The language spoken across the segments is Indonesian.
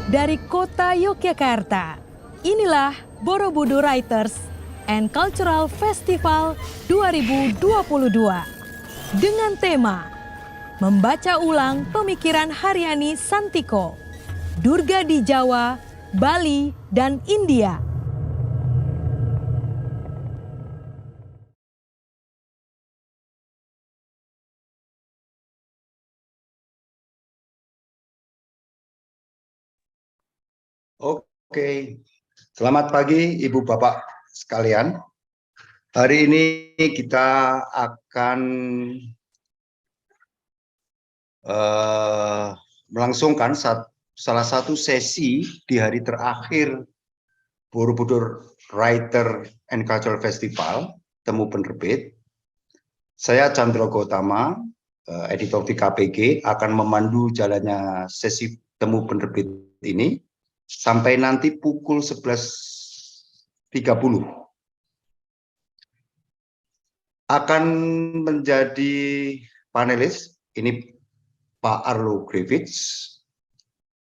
dari kota Yogyakarta. Inilah Borobudur Writers and Cultural Festival 2022 dengan tema Membaca Ulang Pemikiran Haryani Santiko, Durga di Jawa, Bali, dan India. Oke, selamat pagi Ibu Bapak sekalian. Hari ini kita akan melangsungkan salah satu sesi di hari terakhir Borobudur Writer and Cultural Festival, Temu Penerbit. Saya Chandra Gautama, editor di KPG, akan memandu jalannya sesi Temu Penerbit ini sampai nanti pukul 11.30. Akan menjadi panelis, ini Pak Arlo Griffiths.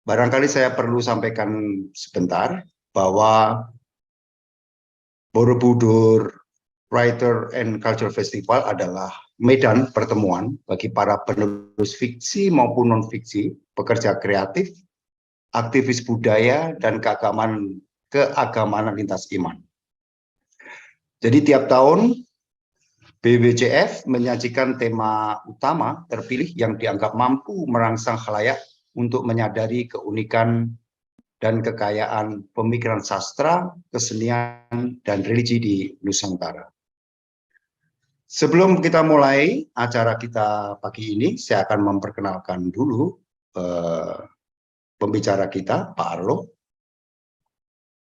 Barangkali saya perlu sampaikan sebentar bahwa Borobudur Writer and Cultural Festival adalah medan pertemuan bagi para penulis fiksi maupun non-fiksi, pekerja kreatif, aktivis budaya, dan keagamaan lintas iman. Jadi tiap tahun BWCF menyajikan tema utama terpilih yang dianggap mampu merangsang khalayak untuk menyadari keunikan dan kekayaan pemikiran sastra, kesenian, dan religi di Nusantara. Sebelum kita mulai acara kita pagi ini, saya akan memperkenalkan dulu pembicara kita, Pak Arlo.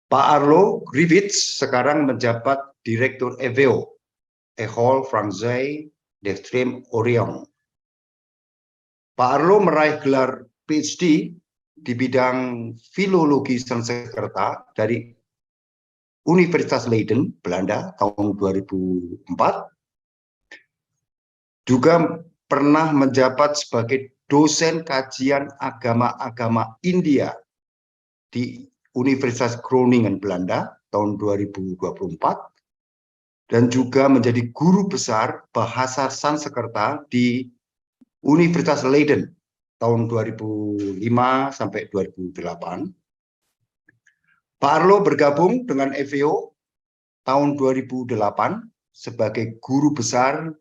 Pak Arlo Griffiths sekarang menjabat Direktur EVO, École Française d'Extrême-Orient. Pak Arlo meraih gelar PhD di bidang Filologi Sanskerta dari Universitas Leiden, Belanda, tahun 2004. Juga pernah menjabat sebagai dosen kajian agama-agama India di Universitas Groningen, Belanda tahun 2024 dan juga menjadi guru besar bahasa Sanskerta di Universitas Leiden tahun 2005 sampai 2008. Pak Arlo bergabung dengan EVO tahun 2008 sebagai guru besar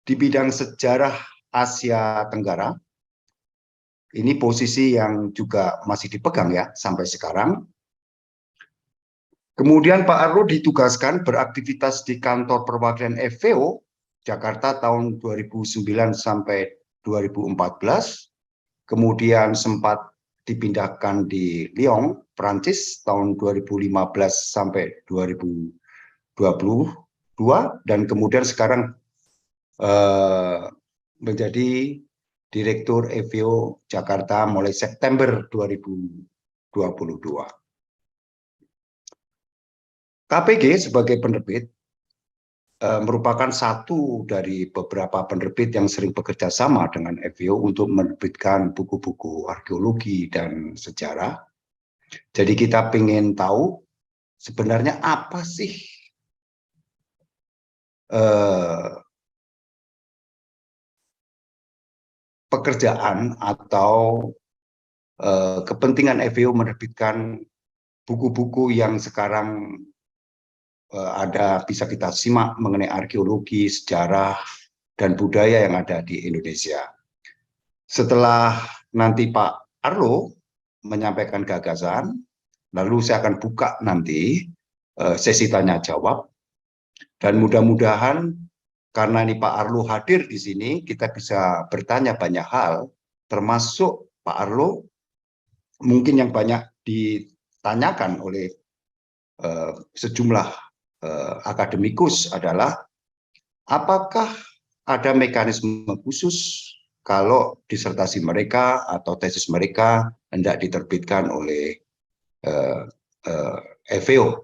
di bidang sejarah Asia Tenggara. Ini posisi yang juga masih dipegang ya sampai sekarang. Kemudian Pak Arlo ditugaskan beraktivitas di kantor perwakilan EVO Jakarta tahun 2009 sampai 2014. Kemudian sempat dipindahkan di Lyon, Prancis tahun 2015 sampai 2022 dan kemudian sekarang menjadi Direktur EVO Jakarta mulai September 2022. KPG sebagai penerbit merupakan satu dari beberapa penerbit yang sering bekerja sama dengan EVO untuk menerbitkan buku-buku arkeologi dan sejarah. Jadi kita ingin tahu sebenarnya apa sih pekerjaan atau kepentingan EVO menerbitkan buku-buku yang sekarang bisa kita simak mengenai arkeologi, sejarah, dan budaya yang ada di Indonesia. Setelah nanti Pak Arlo menyampaikan gagasan, lalu saya akan buka nanti sesi tanya jawab, dan mudah-mudahan karena ini Pak Arlo hadir di sini, kita bisa bertanya banyak hal, termasuk Pak Arlo mungkin yang banyak ditanyakan oleh sejumlah akademikus adalah apakah ada mekanisme khusus kalau disertasi mereka atau tesis mereka hendak diterbitkan oleh EVO.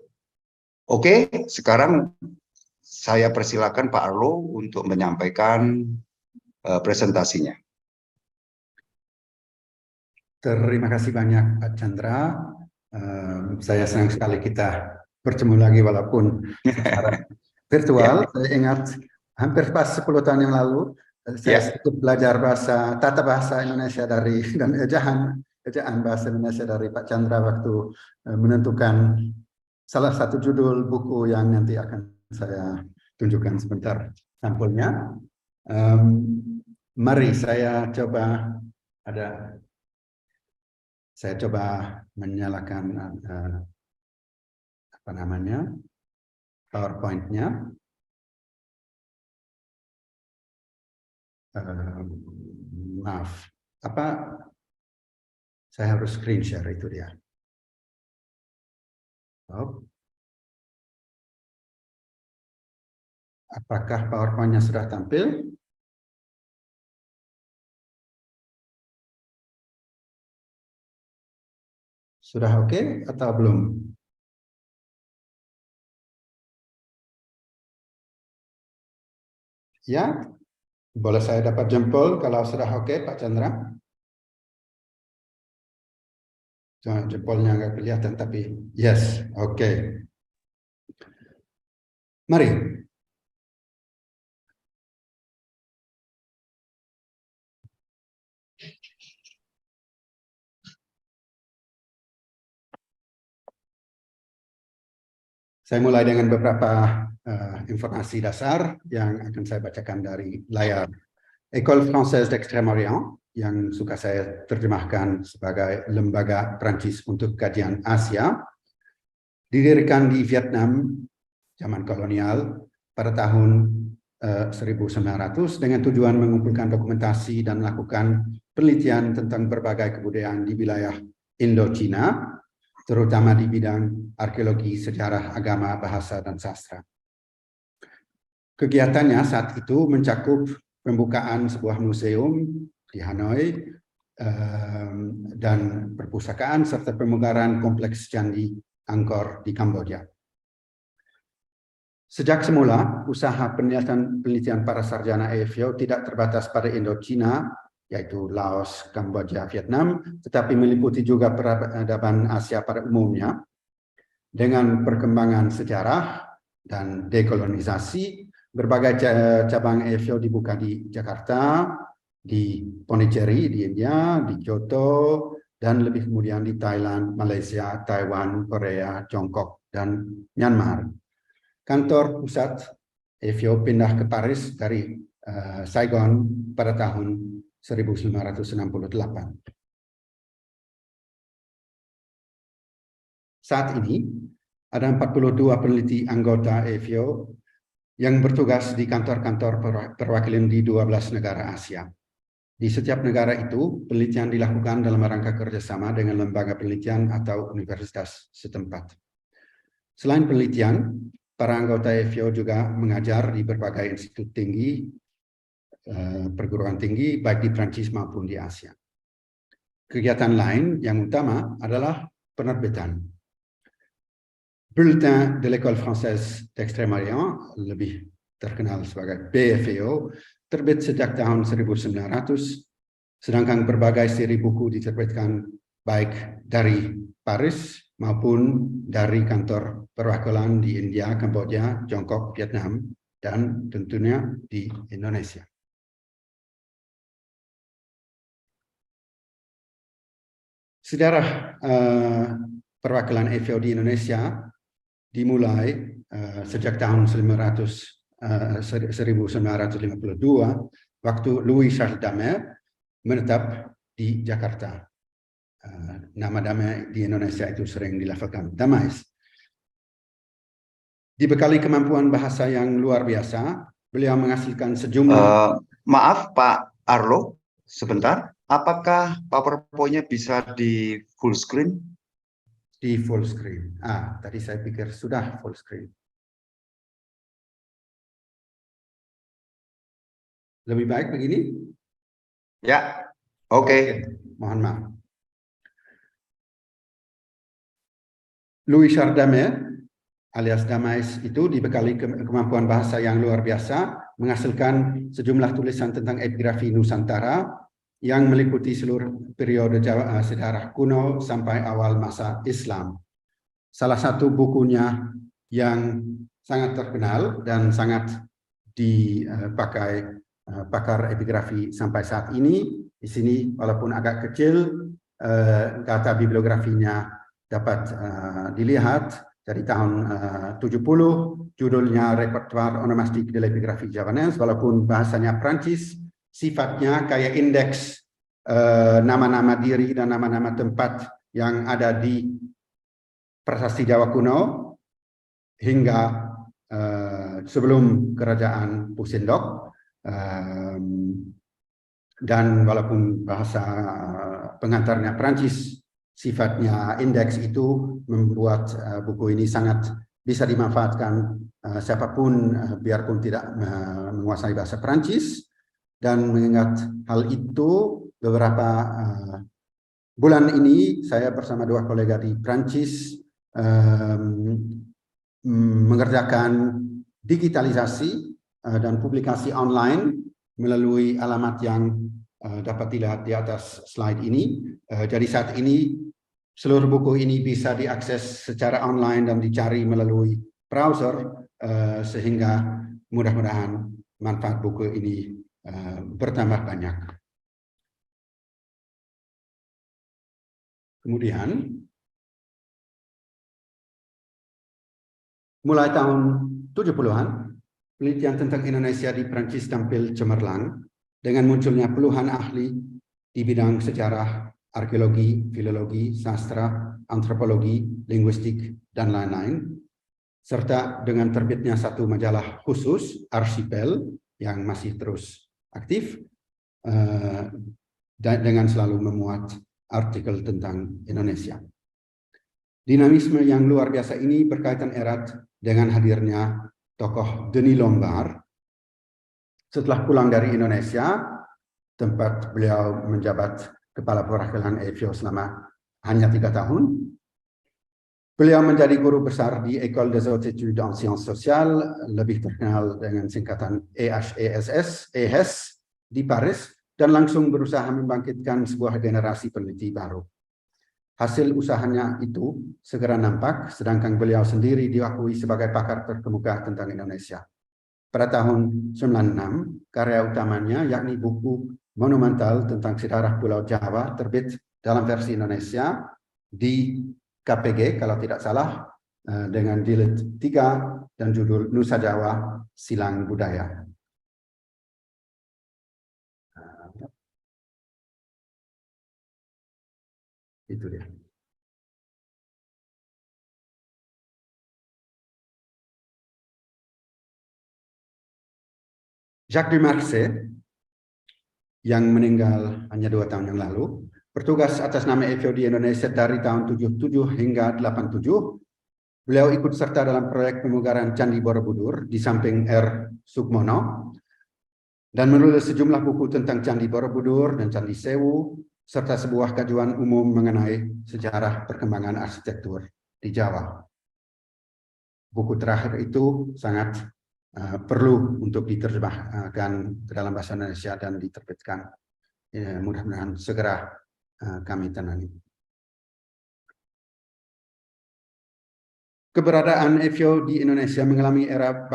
Oke, sekarang saya persilakan Pak Arlo untuk menyampaikan presentasinya. Terima kasih banyak Pak Chandra. Saya senang sekali kita bertemu lagi walaupun secara virtual. Saya ingat hampir pas 10 tahun yang lalu saya sedikit belajar tata bahasa Indonesia dan ejaan bahasa Indonesia dari Pak Chandra waktu menentukan salah satu judul buku yang nanti akan saya tunjukkan sebentar sampulnya. Mari saya coba menyalakan PowerPoint-nya. Maaf, saya harus screen share, itu dia. Apakah PowerPoint-nya sudah tampil? Sudah oke atau belum? Ya, boleh saya dapat jempol kalau sudah oke, Pak Chandra? Jempolnya nggak kelihatan, tapi yes, oke. Mari. Saya mulai dengan beberapa informasi dasar yang akan saya bacakan dari layar. École Française d'Extrême-Orient, yang suka saya terjemahkan sebagai Lembaga Prancis untuk Kajian Asia, didirikan di Vietnam zaman kolonial pada tahun 1900 dengan tujuan mengumpulkan dokumentasi dan melakukan penelitian tentang berbagai kebudayaan di wilayah Indochina, terutama di bidang arkeologi, sejarah, agama, bahasa, dan sastra. Kegiatannya saat itu mencakup pembukaan sebuah museum di Hanoi dan perpustakaan serta pemugaran kompleks candi Angkor di Kamboja. Sejak semula, usaha penelitian para sarjana EFO tidak terbatas pada Indochina, yaitu Laos, Kamboja, Vietnam, tetapi meliputi juga peradaban Asia pada umumnya. Dengan perkembangan sejarah dan dekolonisasi, berbagai cabang EFO dibuka di Jakarta, di Pondicherry di India, di Kyoto, dan lebih kemudian di Thailand, Malaysia, Taiwan, Korea, Tiongkok, dan Myanmar. Kantor pusat EFO pindah ke Paris dari Saigon pada tahun 1968. Saat ini, ada 42 peneliti anggota EFO yang bertugas di kantor-kantor perwakilan di 12 negara Asia. Di setiap negara itu, penelitian dilakukan dalam rangka kerjasama dengan lembaga penelitian atau universitas setempat. Selain penelitian, para anggota EFO juga mengajar di berbagai institut tinggi, perguruan tinggi, baik di Prancis maupun di Asia. Kegiatan lain yang utama adalah penerbitan. Bulletin de l'École Française d'Extrême-Orient, lebih terkenal sebagai BFEO, terbit sejak tahun 1900, sedangkan berbagai seri buku diterbitkan baik dari Paris maupun dari kantor perwakilan di India, Kamboja, Tiongkok, Vietnam, dan tentunya di Indonesia. Sejarah perwakilan EFO di Indonesia dimulai sejak tahun 1952, waktu Louis Charles Damer menetap di Jakarta. Nama Damer di Indonesia itu sering dilafalkan Damais. Dibekali kemampuan bahasa yang luar biasa, beliau menghasilkan sejumlah... Maaf Pak Arlo, sebentar. Apakah PowerPoint-nya bisa di full screen? Di full screen. Tadi saya pikir sudah full screen. Lebih baik begini? Ya, oke. Mohon maaf. Louis Charles Damer, alias Damais itu dibekali kemampuan bahasa yang luar biasa, menghasilkan sejumlah tulisan tentang epigrafi Nusantara yang meliputi seluruh periode sejarah kuno sampai awal masa Islam. Salah satu bukunya yang sangat terkenal dan sangat dipakai pakar epigrafi sampai saat ini. Di sini walaupun agak kecil, data bibliografinya dapat dilihat dari tahun 70, judulnya Repertoire Onomastique de l'Epigraphie Javanaise, walaupun bahasanya Prancis, sifatnya kayak indeks nama-nama diri dan nama-nama tempat yang ada di prasasti Jawa kuno hingga sebelum kerajaan Pusendok, dan walaupun bahasa pengantarnya Prancis, sifatnya indeks itu membuat buku ini sangat bisa dimanfaatkan siapapun biarpun tidak menguasai bahasa Prancis. Dan mengingat hal itu, beberapa bulan ini saya bersama dua kolega di Prancis mengerjakan digitalisasi dan publikasi online melalui alamat yang dapat dilihat di atas slide ini. Jadi saat ini seluruh buku ini bisa diakses secara online dan dicari melalui browser, sehingga mudah-mudahan manfaat buku ini bertambah banyak. Kemudian, mulai tahun 70-an, penelitian tentang Indonesia di Prancis tampil cemerlang dengan munculnya puluhan ahli di bidang sejarah, arkeologi, filologi, sastra, antropologi, linguistik, dan lain-lain, serta dengan terbitnya satu majalah khusus, Archipel, yang masih terus aktif, dengan selalu memuat artikel tentang Indonesia. Dinamisme yang luar biasa ini berkaitan erat dengan hadirnya tokoh Denis Lombard. Setelah pulang dari Indonesia, tempat beliau menjabat kepala perwakilan EFIO selama hanya 3 tahun, beliau menjadi guru besar di École des Hautes Études en Sciences Sociales, lebih terkenal dengan singkatan EHESS di Paris, dan langsung berusaha membangkitkan sebuah generasi peneliti baru. Hasil usahanya itu segera nampak, sedangkan beliau sendiri diakui sebagai pakar terkemuka tentang Indonesia. Pada tahun 96, karya utamanya yakni buku monumental tentang sejarah Pulau Jawa terbit dalam versi Indonesia di KPG kalau tidak salah, dengan jilid 3 dan judul Nusa Jawa Silang Budaya. Itu dia. Jacques Dumarsais yang meninggal hanya 2 tahun yang lalu, bertugas atas nama EFIO di Indonesia dari tahun 77 hingga 87. Beliau ikut serta dalam proyek pemugaran Candi Borobudur di samping R. Sukmono, dan menulis sejumlah buku tentang Candi Borobudur dan Candi Sewu, serta sebuah kajian umum mengenai sejarah perkembangan arsitektur di Jawa. Buku terakhir itu sangat perlu untuk diterjemahkan ke dalam bahasa Indonesia dan diterbitkan. Mudah-mudahan segera kami tangani. Keberadaan EFIO di Indonesia mengalami era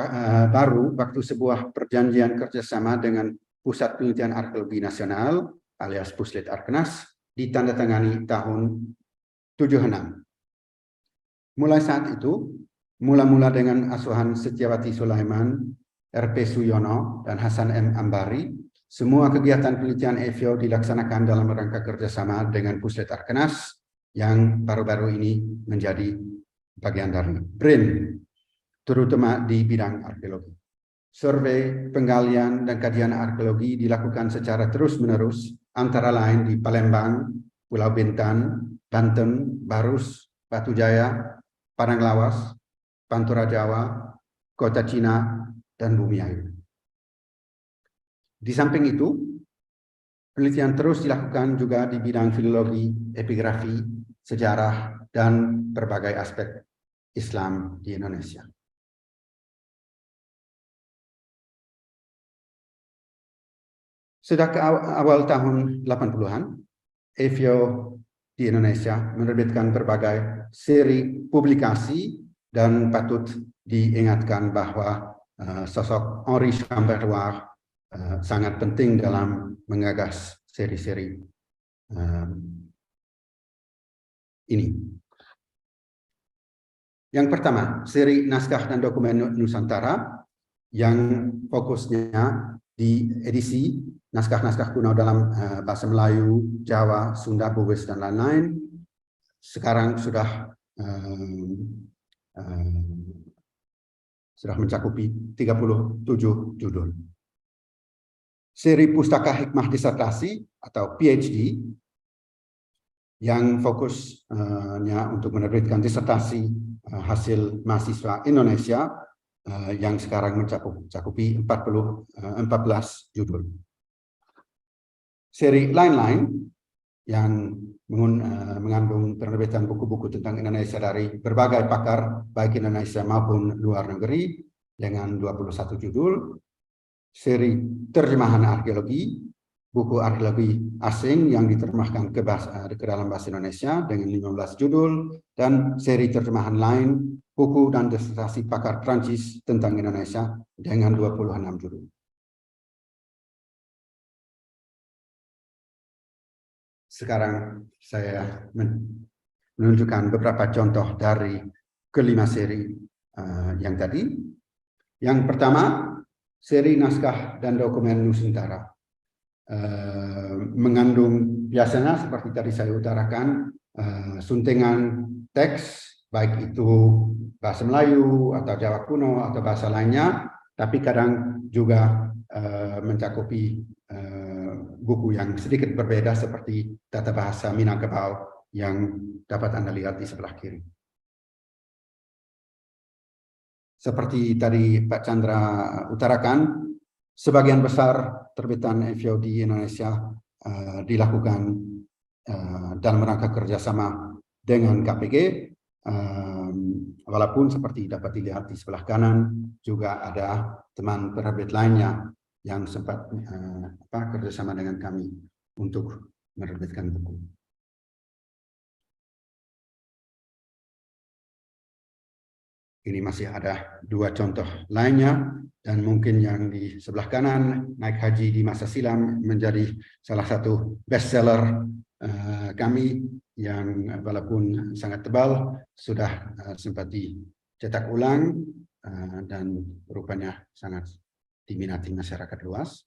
baru waktu sebuah perjanjian kerjasama dengan Pusat Penelitian Arkeologi Nasional alias Puslit Arkenas ditandatangani tahun 76. Mulai saat itu, mula-mula dengan asuhan Setiawati Sulaiman, RP Suyono, dan Hasan M. Ambari, semua kegiatan penelitian EFIO dilaksanakan dalam rangka kerjasama dengan Puslit Arkenas yang baru-baru ini menjadi bagian dari BRIN, terutama di bidang arkeologi. Survei, penggalian, dan kajian arkeologi dilakukan secara terus-menerus, antara lain di Palembang, Pulau Bintan, Banten, Barus, Batu Jaya, Padang Lawas, Pantura Jawa, Kota Cina, dan Bumiayu. Di samping itu, penelitian terus dilakukan juga di bidang filologi, epigrafi, sejarah, dan berbagai aspek Islam di Indonesia. Sudah ke awal tahun 80-an, EVIO di Indonesia menerbitkan berbagai seri publikasi dan patut diingatkan bahwa sosok Henri Chamberlain sangat penting dalam mengagas seri-seri ini. Yang pertama, seri naskah dan dokumen Nusantara yang fokusnya di edisi naskah-naskah kuno dalam bahasa Melayu, Jawa, Sunda, Bugis, dan lain-lain. Sekarang sudah mencakupi 37 judul. Seri pustaka hikmah disertasi atau PhD yang fokusnya untuk menerbitkan disertasi hasil mahasiswa Indonesia yang sekarang mencakupi 14 judul. Seri lain-lain yang mengandung penerbitan buku-buku tentang Indonesia dari berbagai pakar, baik Indonesia maupun luar negeri, dengan 21 judul. Seri terjemahan arkeologi, buku arkeologi asing yang diterjemahkan ke dalam bahasa Indonesia dengan 15 judul, dan seri terjemahan lain, buku dan disertasi pakar Prancis tentang Indonesia dengan 26 judul. Sekarang saya menunjukkan beberapa contoh dari kelima seri yang tadi. Yang pertama, seri naskah dan dokumen Nusantara. Mengandung biasanya seperti tadi saya utarakan suntingan teks, baik itu bahasa Melayu atau Jawa kuno atau bahasa lainnya, tapi kadang juga mencakupi buku yang sedikit berbeda seperti tata bahasa Minangkabau yang dapat Anda lihat di sebelah kiri. Seperti tadi Pak Chandra utarakan, sebagian besar terbitan EVIO di Indonesia dilakukan dalam rangka kerjasama dengan KPG, walaupun seperti dapat dilihat di sebelah kanan juga ada teman penerbit lainnya yang sempat kerjasama dengan kami untuk menerbitkan buku. Ini masih ada dua contoh lainnya, dan mungkin yang di sebelah kanan, Naik Haji di Masa Silam, menjadi salah satu bestseller kami yang walaupun sangat tebal, sudah sempat dicetak ulang dan rupanya sangat diminati masyarakat luas.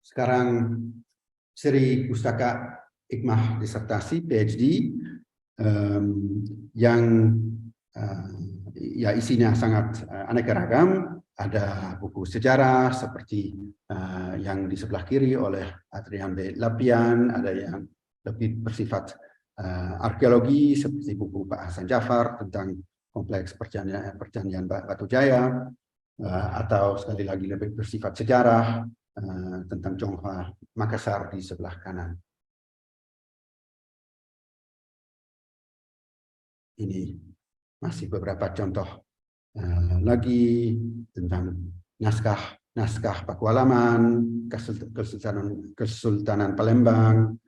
Sekarang seri pustaka hikmah disertasi PhD yang ya isinya sangat aneka ragam. Ada buku sejarah seperti yang di sebelah kiri oleh Adrian B. Lapian, ada yang lebih bersifat arkeologi seperti buku Pak Hasan Jafar tentang kompleks percandaian Batu Jaya, atau sekali lagi lebih bersifat sejarah tentang Tionghoa Makassar di sebelah kanan. Ini masih beberapa contoh lagi tentang naskah Pakualaman, Kesultanan Palembang,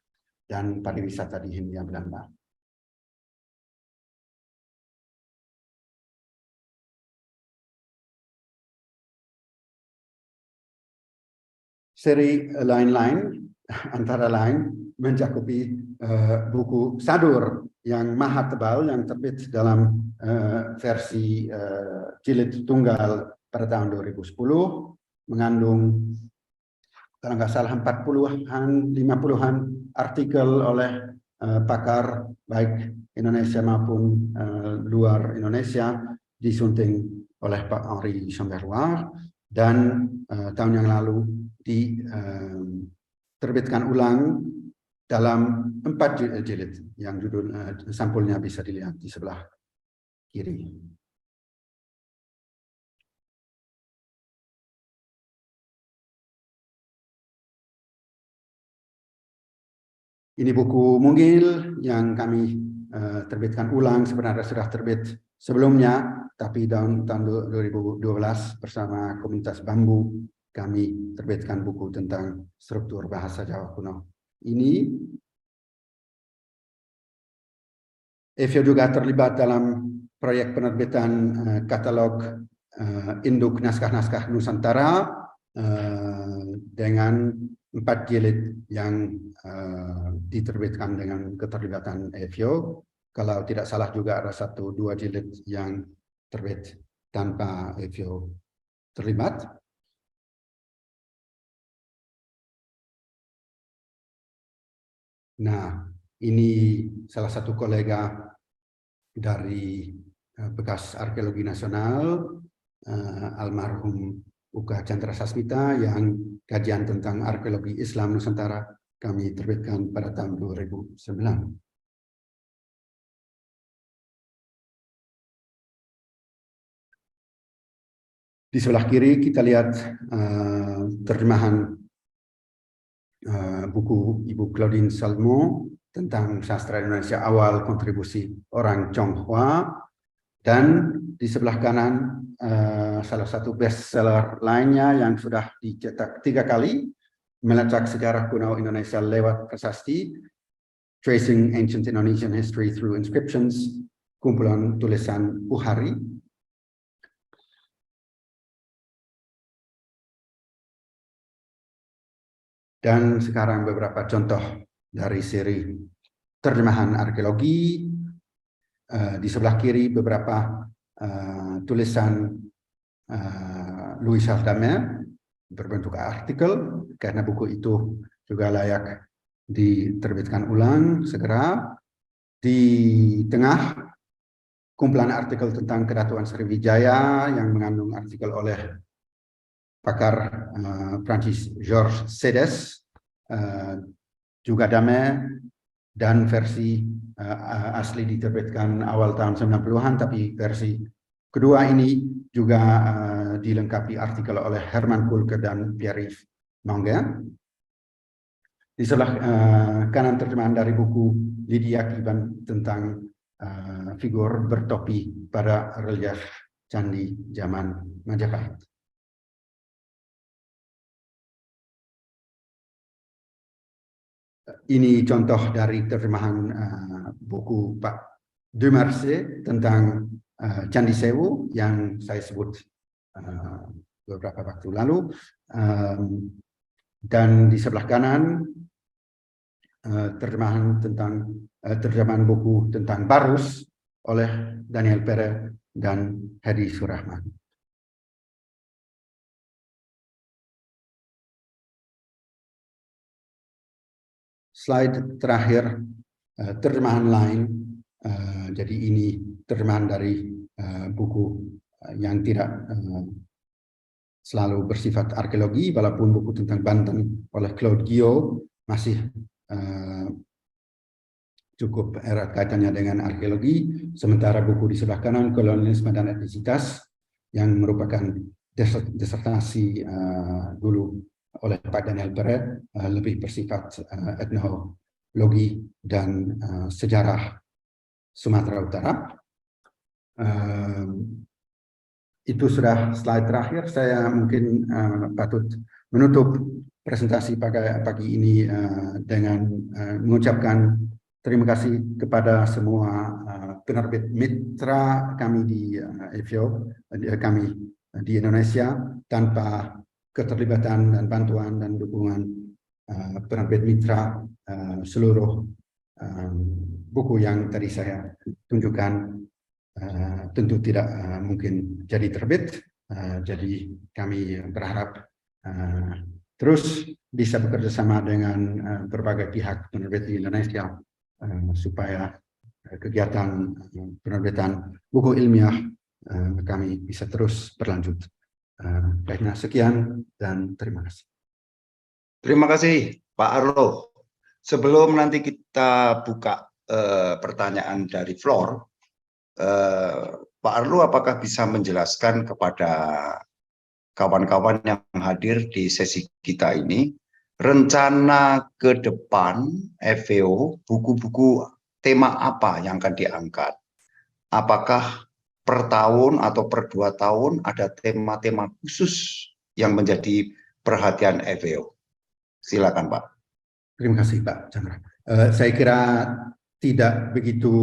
dan pariwisata di Hindia Belanda. Seri lain-lain antara lain mencakupi buku Sadur yang maha tebal yang terbit dalam versi jilid tunggal pada tahun 2010, mengandung kalau nggak salah 40-an, 50-an artikel oleh pakar baik Indonesia maupun luar Indonesia, disunting oleh Pak Henri Chamberlain, dan tahun yang lalu diterbitkan ulang dalam 4 jilid yang judul sampulnya bisa dilihat di sebelah kiri. Ini buku mungil yang kami terbitkan ulang, sebenarnya sudah terbit sebelumnya, tapi tahun 2012 bersama komunitas Bambu kami terbitkan buku tentang struktur bahasa Jawa kuno. Ini EFIO juga terlibat dalam proyek penerbitan katalog induk naskah-naskah Nusantara dengan 4 jilid yang diterbitkan dengan keterlibatan EFIO. Kalau tidak salah juga ada 1-2 jilid yang terbit tanpa EFIO terlibat. Nah, ini salah satu kolega dari bekas Arkeologi Nasional, almarhum Uka Chandra Sasmita, yang kajian tentang arkeologi Islam Nusantara kami terbitkan pada tahun 2009. Di sebelah kiri kita lihat terjemahan buku Ibu Claudine Salmo tentang sastra Indonesia awal kontribusi orang Chonghua, dan di sebelah kanan salah satu bestseller lainnya yang sudah dicetak 3 kali, Melacak Sejarah Kuno Indonesia lewat Prasasti, Tracing Ancient Indonesian History Through Inscriptions, kumpulan tulisan Puhari. Dan sekarang beberapa contoh dari seri terjemahan arkeologi. Di sebelah kiri beberapa tulisan Louis Charles Damer berbentuk artikel, karena buku itu juga layak diterbitkan ulang segera. Di tengah kumpulan artikel tentang Kedatuan Sriwijaya yang mengandung artikel oleh pakar Prancis Georges Sedes, juga Damer, dan versi asli diterbitkan awal tahun 90-an, tapi versi kedua ini juga dilengkapi artikel oleh Herman Kulke dan Pierre-Yves Manguin. Di sebelah kanan terjemahan dari buku Lydia Kiban tentang figur bertopi pada relief candi zaman Majapahit. Ini contoh dari terjemahan buku Pak de Marse tentang Candi Sewu yang saya sebut beberapa waktu lalu. Dan di sebelah kanan terjemahan buku tentang Barus oleh Daniel Pere dan Hedi Surahman. Slide terakhir, terjemahan lain. Jadi ini terjemahan dari buku yang tidak selalu bersifat arkeologi, walaupun buku tentang Banten oleh Claude Guillot masih cukup erat kaitannya dengan arkeologi. Sementara buku di sebelah kanan, Kolonialisme dan Etnisitas, yang merupakan disertasi dulu oleh Pak Daniel Peret, lebih bersifat etnologi dan sejarah Sumatera Utara. Itu sudah slide terakhir. Saya mungkin patut menutup presentasi pagi ini dengan mengucapkan terima kasih kepada semua penerbit mitra kami di EFIO, kami di Indonesia. Tanpa keterlibatan dan bantuan dan dukungan penerbit mitra, seluruh buku yang tadi saya tunjukkan tentu tidak mungkin jadi terbit. Jadi kami berharap terus bisa bekerja sama dengan berbagai pihak penerbit di Indonesia supaya kegiatan penerbitan buku ilmiah kami bisa terus berlanjut. Baiklah, sekian dan terima kasih. Terima kasih Pak Arlo. Sebelum nanti kita buka pertanyaan dari floor, Pak Arlo apakah bisa menjelaskan kepada kawan-kawan yang hadir di sesi kita ini rencana ke depan EFIO, buku-buku tema apa yang akan diangkat? Apakah per tahun atau per 2 tahun ada tema-tema khusus yang menjadi perhatian FAO? Silakan Pak. Terima kasih Pak Chandra. Saya kira tidak begitu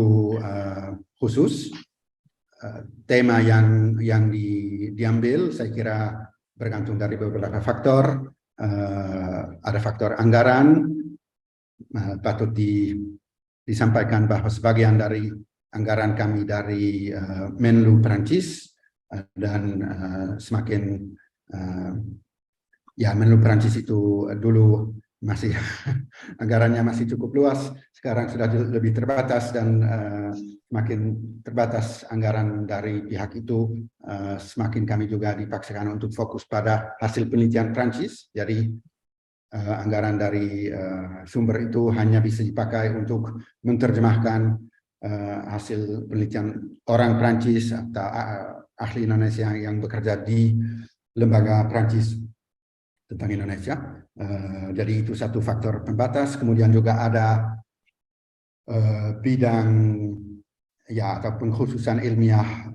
khusus. Tema yang diambil saya kira bergantung dari beberapa faktor. Ada faktor anggaran, patut disampaikan bahwa sebagian dari anggaran kami dari Menlu Perancis dan semakin ya Menlu Perancis itu dulu masih anggarannya masih cukup luas, sekarang sudah lebih terbatas dan semakin terbatas anggaran dari pihak itu, semakin kami juga dipaksakan untuk fokus pada hasil penelitian Prancis. Jadi anggaran dari sumber itu hanya bisa dipakai untuk menerjemahkan hasil penelitian orang Prancis atau ahli Indonesia yang bekerja di lembaga Prancis tentang Indonesia. Jadi itu satu faktor pembatas. Kemudian juga ada bidang ya ataupun khususan ilmiah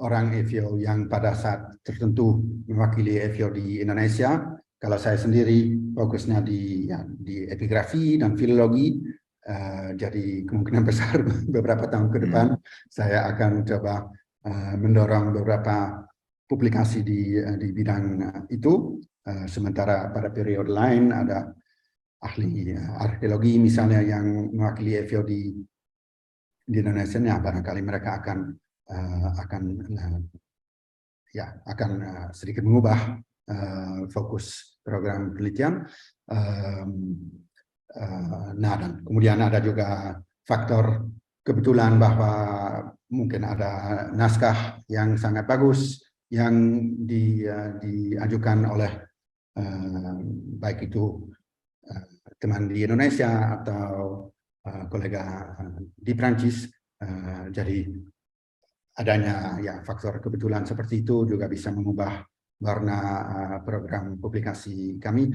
orang FAO yang pada saat tertentu mewakili FAO di Indonesia. Kalau saya sendiri fokusnya di epigrafi dan filologi. Jadi kemungkinan besar beberapa tahun ke depan saya akan coba mendorong beberapa publikasi di bidang itu. Sementara pada periode lain ada ahli arkeologi misalnya yang mewakili FAO di Indonesia, ya barangkali mereka akan sedikit mengubah fokus program penelitian. Nah, dan kemudian ada juga faktor kebetulan bahwa mungkin ada naskah yang sangat bagus yang diajukan oleh baik itu teman di Indonesia atau kolega di Prancis. Jadi adanya ya faktor kebetulan seperti itu juga bisa mengubah warna program publikasi kami.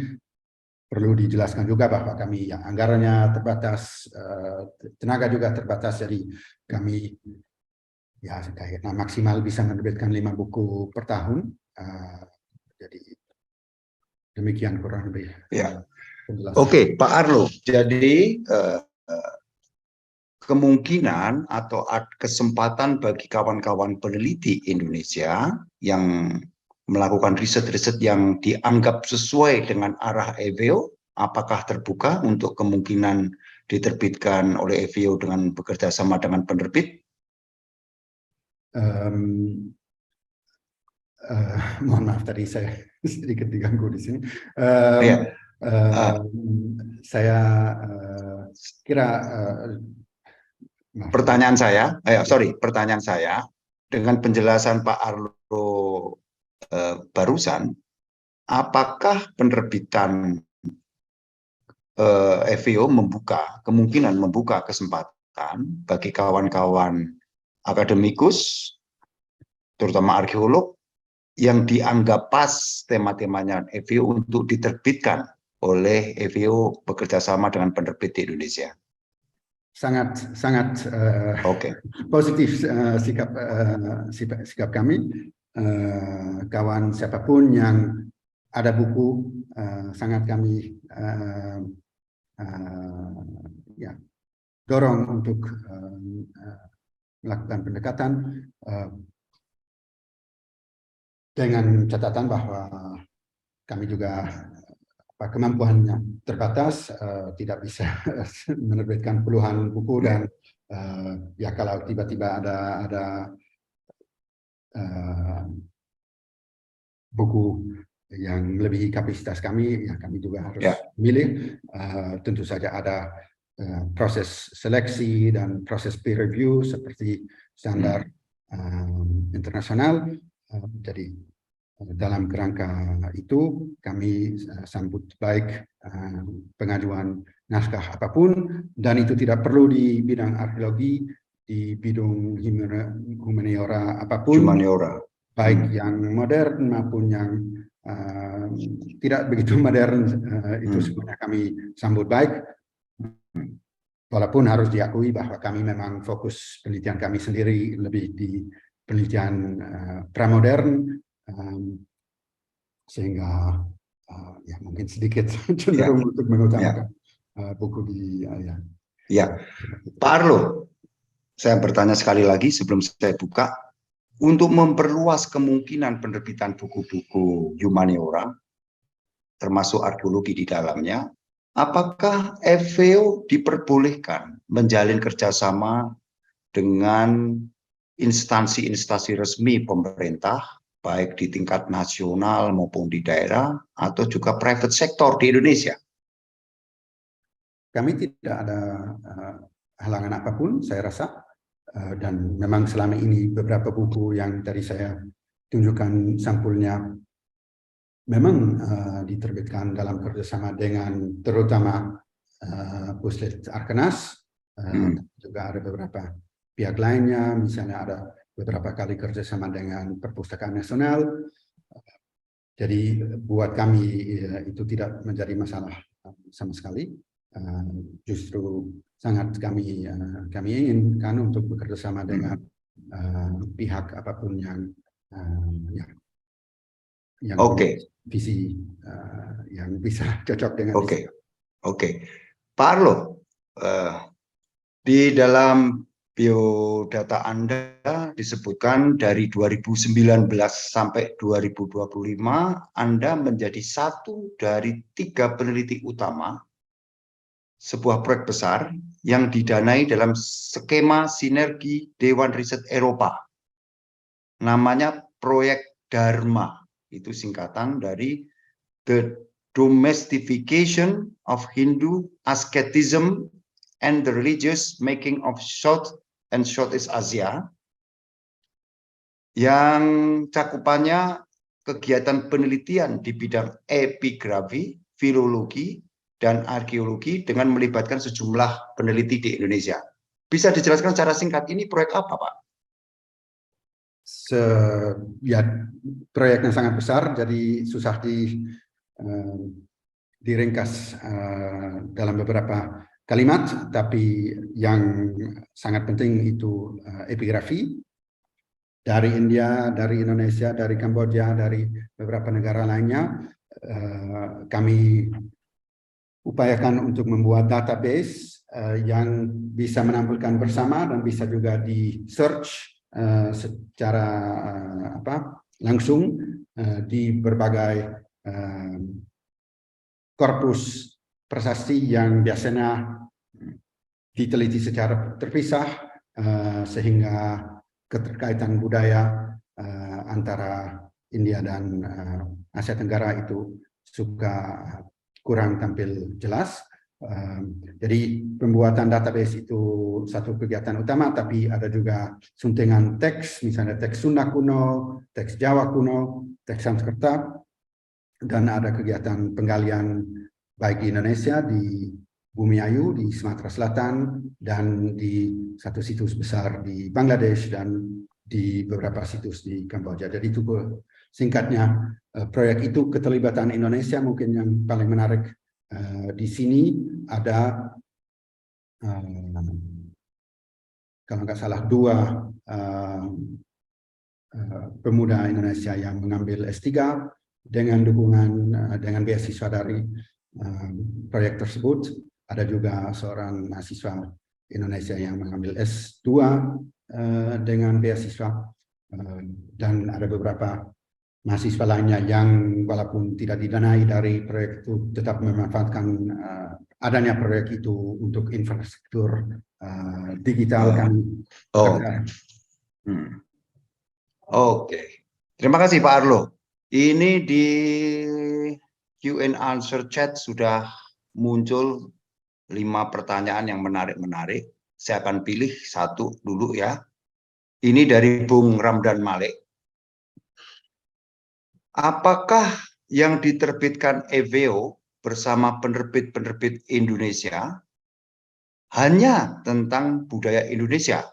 Perlu dijelaskan juga bahwa kami ya anggarannya terbatas, tenaga juga terbatas, jadi kami ya kayaknya maksimal bisa menerbitkan 5 buku per tahun. Jadi demikian kurang lebih. Ya. Oke, Pak Arlo. Jadi kemungkinan atau kesempatan bagi kawan-kawan peneliti Indonesia yang melakukan riset-riset yang dianggap sesuai dengan arah FAO, apakah terbuka untuk kemungkinan diterbitkan oleh FAO dengan bekerja sama dengan penerbit? Mohon maaf tadi saya sedikit diganggu di sini. Saya kira pertanyaan saya dengan penjelasan Pak Arlo barusan, apakah penerbitan FAO kemungkinan membuka kesempatan bagi kawan-kawan akademikus, terutama arkeolog, yang dianggap pas tema-temanya FAO untuk diterbitkan oleh FAO bekerjasama dengan penerbit di Indonesia? Sangat positif sikap kami. Kawan siapapun yang ada buku sangat kami dorong untuk melakukan pendekatan dengan catatan bahwa kami juga kemampuannya terbatas, tidak bisa menerbitkan puluhan buku dan ya kalau tiba-tiba ada buku yang melebihi kapasitas kami, ya kami juga harus memilih. Tentu saja ada proses seleksi dan proses peer review seperti standar internasional. Jadi dalam kerangka itu kami sambut baik pengajuan naskah apapun, dan itu tidak perlu di bidang arkeologi, di bidang humaniora apapun, baik yang modern maupun yang tidak begitu modern, itu semuanya kami sambut baik. Walaupun harus diakui bahwa kami memang fokus penelitian kami sendiri lebih di penelitian pramodern, sehingga ya mungkin sedikit cenderung untuk mengutamakan buku di Ya, Pak Arlo, saya bertanya sekali lagi sebelum saya buka, untuk memperluas kemungkinan penerbitan buku-buku humaniora, termasuk arkeologi di dalamnya, apakah EVO diperbolehkan menjalin kerjasama dengan instansi-instansi resmi pemerintah, baik di tingkat nasional maupun di daerah, atau juga private sector di Indonesia? Kami tidak ada halangan apapun, saya rasa. Dan memang selama ini beberapa buku yang tadi saya tunjukkan sampulnya memang diterbitkan dalam kerjasama dengan terutama Puslit Arkenas, juga ada beberapa pihak lainnya, misalnya ada beberapa kali kerjasama dengan Perpustakaan Nasional. Jadi buat kami itu tidak menjadi masalah sama sekali. Justru sangat kami inginkan untuk bekerja sama dengan pihak apapun yang visi yang bisa cocok dengan Oke. Pak Arlo, di dalam biodata Anda disebutkan dari 2019 sampai 2025 Anda menjadi satu dari 3 peneliti utama sebuah proyek besar yang didanai dalam skema sinergi Dewan Riset Eropa. Namanya Proyek Dharma. Itu singkatan dari The Domestication of Hindu Asceticism and the Religious Making of South and Southeast Asia, yang cakupannya kegiatan penelitian di bidang epigrafi, filologi, dan arkeologi dengan melibatkan sejumlah peneliti di Indonesia. Bisa dijelaskan secara singkat ini proyek apa, Pak? Proyeknya sangat besar, jadi susah diringkas dalam beberapa kalimat, tapi yang sangat penting itu epigrafi dari India, dari Indonesia, dari Kamboja, dari beberapa negara lainnya. Kami upayakan untuk membuat database yang bisa menampilkan bersama dan bisa juga di search secara langsung di berbagai korpus prasasti yang biasanya diteliti secara terpisah, sehingga keterkaitan budaya antara India dan Asia Tenggara itu suka kurang tampil jelas. Jadi pembuatan database itu satu kegiatan utama, tapi ada juga suntingan teks, misalnya teks Sunda kuno, teks Jawa kuno, teks Sanskerta, dan ada kegiatan penggalian baik di Indonesia, di Bumiayu, di Sumatera Selatan, dan di satu situs besar di Bangladesh, dan di beberapa situs di Kamboja. Jadi itu singkatnya proyek itu keterlibatan Indonesia mungkin yang paling menarik. Di sini ada kalau nggak salah 2 pemuda Indonesia yang mengambil S3 dengan dukungan dengan beasiswa dari proyek tersebut. Ada juga seorang mahasiswa Indonesia yang mengambil S2 dengan beasiswa, dan ada beberapa mahasiswa lainnya yang walaupun tidak didanai dari proyek itu tetap memanfaatkan adanya proyek itu untuk infrastruktur digital kan. Oke. Terima kasih Pak Arlo. Ini di Q&A chat sudah muncul 5 pertanyaan yang menarik-menarik. Saya akan pilih satu dulu ya. Ini dari Bung Ramdan Malik. Apakah yang diterbitkan EVO bersama penerbit-penerbit Indonesia hanya tentang budaya Indonesia?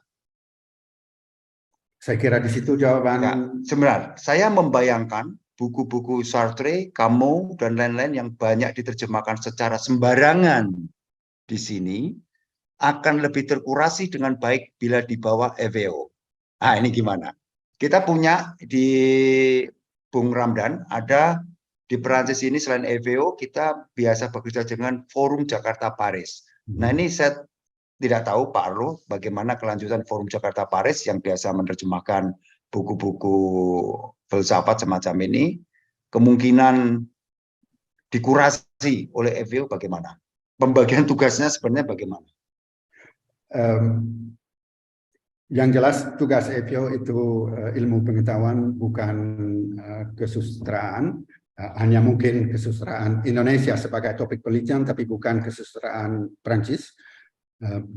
Saya kira di situ jawaban. Ya, sebenarnya saya membayangkan buku-buku Sartre, Camus, dan lain-lain yang banyak diterjemahkan secara sembarangan di sini akan lebih terkurasi dengan baik bila dibawa EVO. Nah, ini gimana? kita punya di Bung Ramdan, ada di Perancis ini selain EVO, kita biasa bekerja dengan Forum Jakarta Paris. Nah ini saya tidak tahu Pak Arlo, bagaimana kelanjutan Forum Jakarta Paris yang biasa menerjemahkan buku-buku filsafat semacam ini, kemungkinan dikurasi oleh EVO bagaimana? Pembagian tugasnya sebenarnya bagaimana? Yang jelas tugas EVO itu ilmu pengetahuan, bukan kesusastraan. Hanya mungkin kesusastraan Indonesia sebagai topik penelitian, tapi bukan kesusastraan Prancis.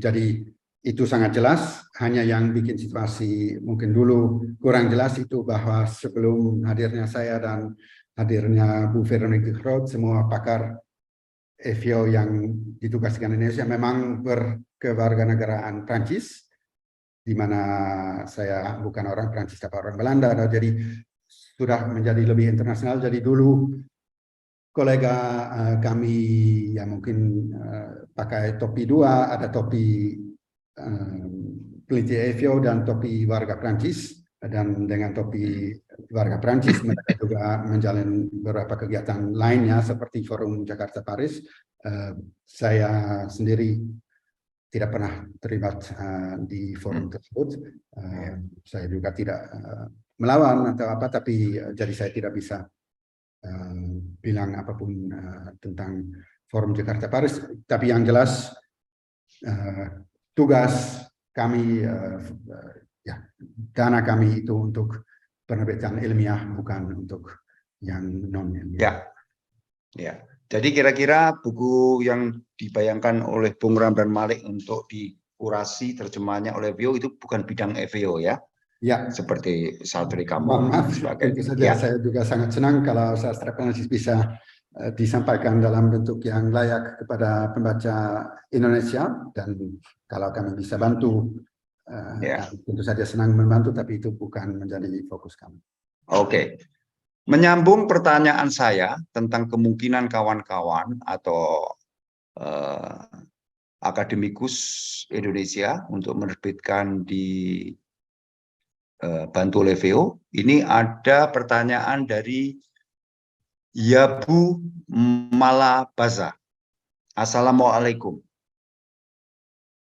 Jadi itu sangat jelas. Hanya yang bikin situasi mungkin dulu kurang jelas itu bahwa sebelum hadirnya saya dan hadirnya Bu Veronique Groot, semua pakar EVO yang ditugaskan Indonesia memang berkewarganegaraan Prancis, di mana saya bukan orang Prancis tapi orang Belanda, jadi sudah menjadi lebih internasional. Jadi dulu kolega kami yang mungkin pakai topi dua, ada topi peneliti EVO dan topi warga Prancis, dan dengan topi warga Prancis mereka juga menjalin beberapa kegiatan lainnya seperti Forum Jakarta Paris. Saya sendiri tidak pernah terlibat di forum tersebut. Saya juga tidak melawan atau apa, tapi jadi saya tidak bisa bilang apapun tentang Forum Jakarta Paris. Tapi yang jelas tugas kami, ya, dana kami itu untuk penerbitan ilmiah, bukan untuk yang non ilmiah. Ya. Jadi kira-kira buku yang dibayangkan oleh Bung Ramdan Malik untuk dikurasi terjemahnya oleh EVO itu bukan bidang EVO ya? Ya. Seperti Sartre kamu. Tentu saja saya juga sangat senang kalau sastra Prancis bisa disampaikan dalam bentuk yang layak kepada pembaca Indonesia, dan kalau kami bisa bantu, tentu saja senang membantu, tapi itu bukan menjadi fokus kami. Oke. Menyambung pertanyaan saya tentang kemungkinan kawan-kawan atau akademikus Indonesia untuk menerbitkan di bantu oleh EVO, ini ada pertanyaan dari Yabu Malabaza. Assalamualaikum.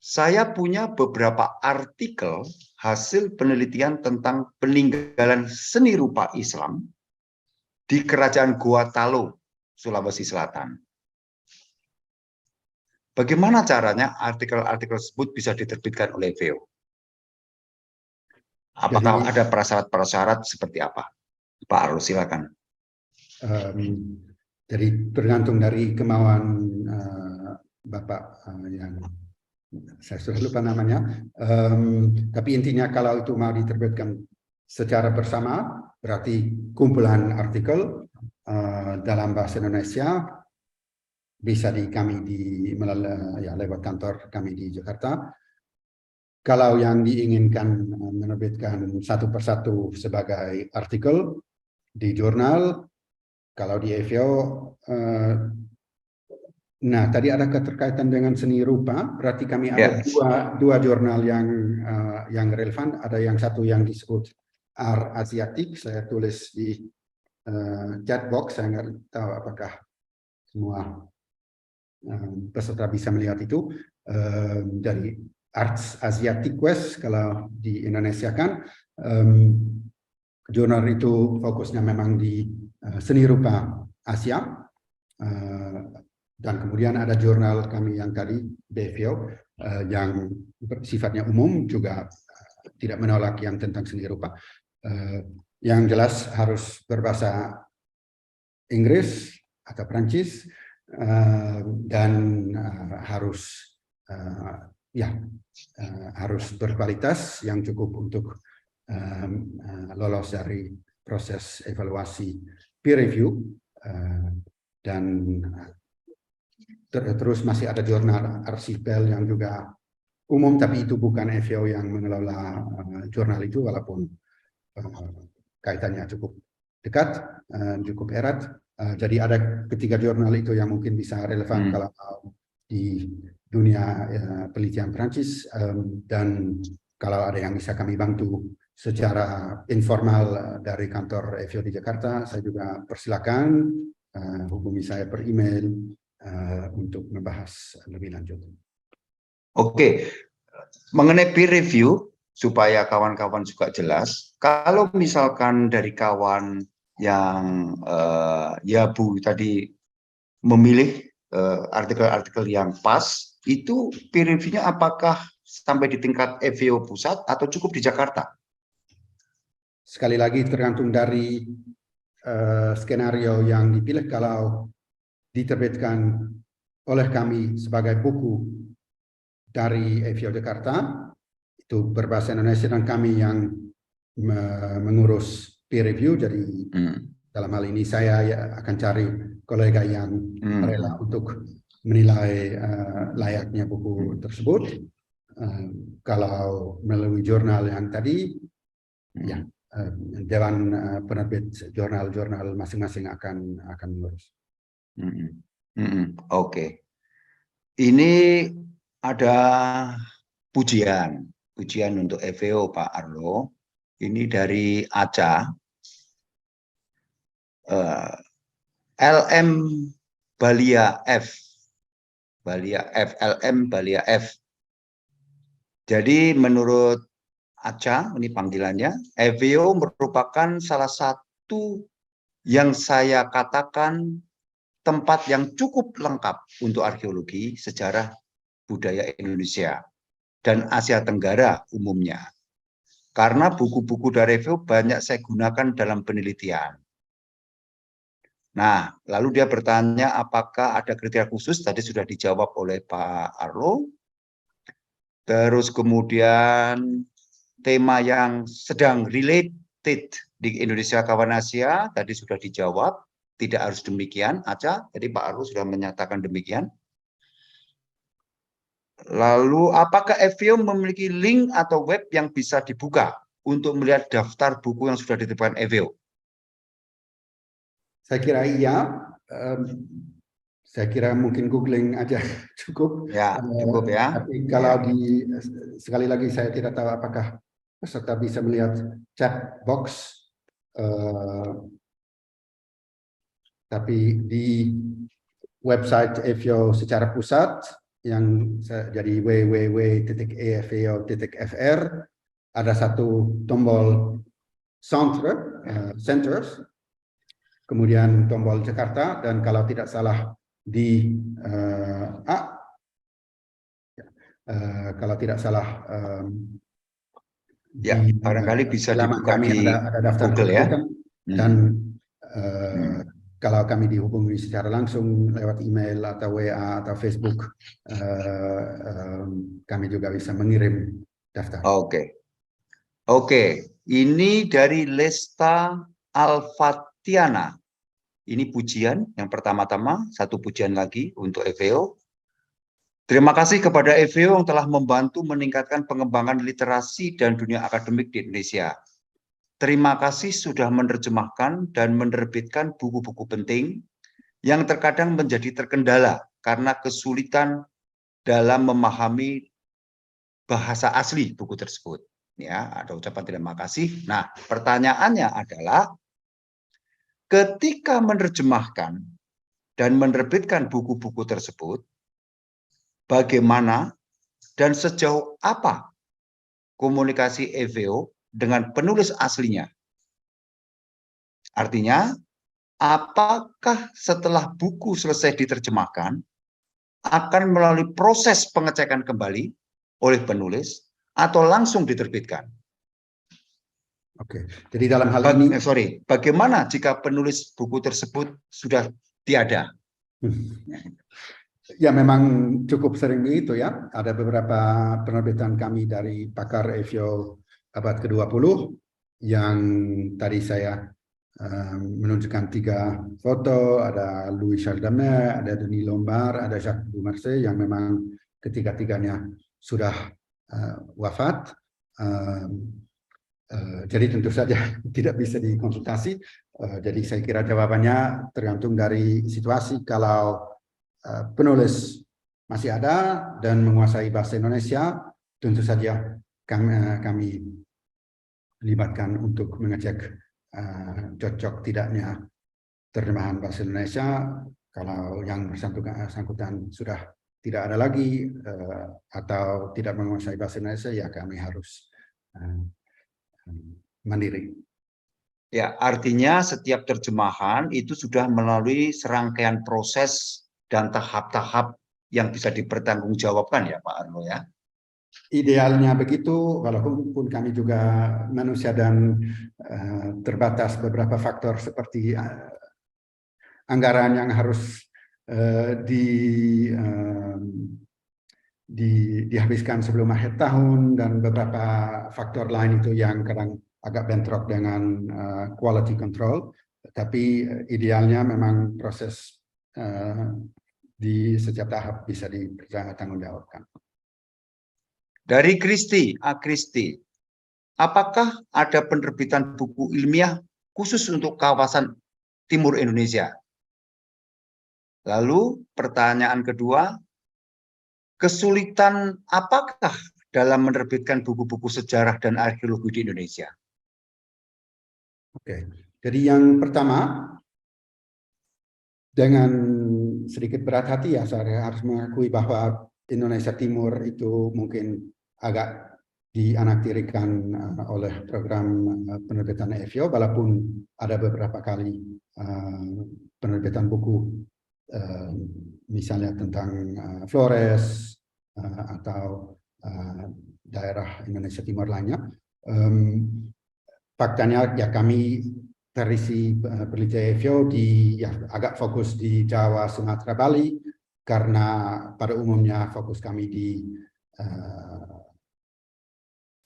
Saya punya beberapa artikel hasil penelitian tentang peninggalan seni rupa Islam di Kerajaan Goa Talo, Sulawesi Selatan. Bagaimana caranya artikel-artikel tersebut bisa diterbitkan oleh EVO? Apakah ada prasyarat-prasyarat seperti apa? Pak Arlo, silakan. Jadi tergantung dari kemauan Bapak yang saya sudah lupa namanya. Tapi intinya kalau itu mau diterbitkan secara bersama, berarti kumpulan artikel dalam bahasa Indonesia bisa lewat kantor kami di Jakarta. Kalau yang diinginkan menerbitkan satu persatu sebagai artikel di jurnal, kalau di EVO, nah tadi ada keterkaitan dengan seni rupa, berarti kami ada dua jurnal yang relevan. Ada yang satu yang disebut Art Asiatik, saya tulis di chat box, saya nggak tahu apakah semua peserta bisa melihat itu. Dari Arts Asiatic West, kalau di Indonesia kan, jurnal itu fokusnya memang di seni rupa Asia, dan kemudian ada jurnal kami yang tadi BVO yang sifatnya umum, juga tidak menolak yang tentang seni rupa. Yang jelas harus berbahasa Inggris atau Prancis, dan harus harus berkualitas yang cukup untuk lolos dari proses evaluasi peer review, dan terus masih ada jurnal arsipel yang juga umum, tapi itu bukan EVO yang mengelola jurnal itu, walaupun kaitannya cukup dekat, cukup erat. Jadi ada ketiga jurnal itu yang mungkin bisa relevan kalau di dunia penelitian Prancis, dan kalau ada yang bisa kami bantu secara informal dari kantor EVO di Jakarta, saya juga persilakan hubungi saya per email untuk membahas lebih lanjut. Oke, mengenai peer review, supaya kawan-kawan juga jelas, kalau misalkan dari kawan yang ya Bu tadi memilih artikel-artikel yang pas, itu peer review-nya apakah sampai di tingkat EVO pusat atau cukup di Jakarta? Sekali lagi tergantung dari skenario yang dipilih. Kalau diterbitkan oleh kami sebagai buku dari EVO Jakarta, itu berbahasa Indonesia dan kami yang mengurus peer review. Jadi dalam hal ini saya akan cari kolega yang rela untuk menilai layaknya buku tersebut. Kalau melalui jurnal yang tadi, ya dewan penerbit jurnal-jurnal masing-masing akan mengurus. Oke. Ini ada pujian untuk EVO Pak Arlo. Ini dari Aca. LM Balia F. LM Balia F. Jadi menurut Aca, ini panggilannya, EVO merupakan salah satu yang saya katakan tempat yang cukup lengkap untuk arkeologi, sejarah, budaya Indonesia dan Asia Tenggara umumnya. Karena buku-buku dari EVO banyak saya gunakan dalam penelitian. Nah, lalu dia bertanya apakah ada kriteria khusus, tadi sudah dijawab oleh Pak Arlo. Terus kemudian tema yang sedang related di Indonesia kawan Asia, tadi sudah dijawab, tidak harus demikian, Aca, jadi Pak Arlo sudah menyatakan demikian. Lalu, apakah EVO memiliki link atau web yang bisa dibuka untuk melihat daftar buku yang sudah diterbitkan EVO? Saya kira iya. Saya kira mungkin googling aja cukup. Ya, cukup ya. Tapi kalau sekali lagi saya tidak tahu apakah peserta bisa melihat chat box. Tapi di website EVO secara pusat, yang jadi www.efo.fr, ada satu tombol centers, kemudian tombol Jakarta, dan kalau tidak salah barangkali bisa dibuka kami di ada daftar Google ya. Dan kalau kami dihubungi secara langsung lewat email atau WA atau Facebook, kami juga bisa mengirim daftar. Oke. Ini dari Lesta Alfatiana. Ini pujian yang pertama-tama, satu pujian lagi untuk EVO. Terima kasih kepada EVO yang telah membantu meningkatkan pengembangan literasi dan dunia akademik di Indonesia. Terima kasih sudah menerjemahkan dan menerbitkan buku-buku penting yang terkadang menjadi terkendala karena kesulitan dalam memahami bahasa asli buku tersebut. Ya, ada ucapan terima kasih. Nah, pertanyaannya adalah ketika menerjemahkan dan menerbitkan buku-buku tersebut, bagaimana dan sejauh apa komunikasi EVO dengan penulis aslinya? Artinya, apakah setelah buku selesai diterjemahkan, akan melalui proses pengecekan kembali oleh penulis, atau langsung diterbitkan? Oke, jadi dalam hal ini... bagaimana jika penulis buku tersebut sudah tiada? Ya, memang cukup sering begitu ya. Ada beberapa penerbitan kami dari pakar EVO abad ke-20 yang tadi saya menunjukkan 3 foto, ada Louis Chardonnay, ada Denis Lombard, ada Jacques Beaumarchais yang memang ketiga-tiganya sudah wafat. Jadi tentu saja tidak bisa dikonsultasi. Jadi saya kira jawabannya tergantung dari situasi. Kalau penulis masih ada dan menguasai bahasa Indonesia, tentu saja kami libatkan untuk mengecek cocok tidaknya terjemahan bahasa Indonesia. Kalau yang bersangkutan sudah tidak ada lagi atau tidak menguasai bahasa Indonesia, ya kami harus mandiri. Ya, artinya setiap terjemahan itu sudah melalui serangkaian proses dan tahap-tahap yang bisa dipertanggungjawabkan ya Pak Arlo ya. Idealnya begitu, walaupun kami juga manusia dan terbatas beberapa faktor seperti anggaran yang harus dihabiskan sebelum akhir tahun dan beberapa faktor lain itu yang kadang agak bentrok dengan quality control. Tapi idealnya memang proses di setiap tahap bisa dipertanggungjawabkan. Dari Kristi, Kristi, apakah ada penerbitan buku ilmiah khusus untuk kawasan Timur Indonesia? Lalu pertanyaan kedua, kesulitan apakah dalam menerbitkan buku-buku sejarah dan arkeologi di Indonesia? Oke, jadi yang pertama, dengan sedikit berat hati ya saya harus mengakui bahwa Indonesia Timur itu mungkin agak dianaktirikan oleh program penerbitan EFIO, walaupun ada beberapa kali penerbitan buku misalnya tentang Flores atau daerah Indonesia Timur lainnya. Faktanya ya kami terisi penelitian EFIO agak fokus di Jawa, Sumatera, Bali, karena pada umumnya fokus kami di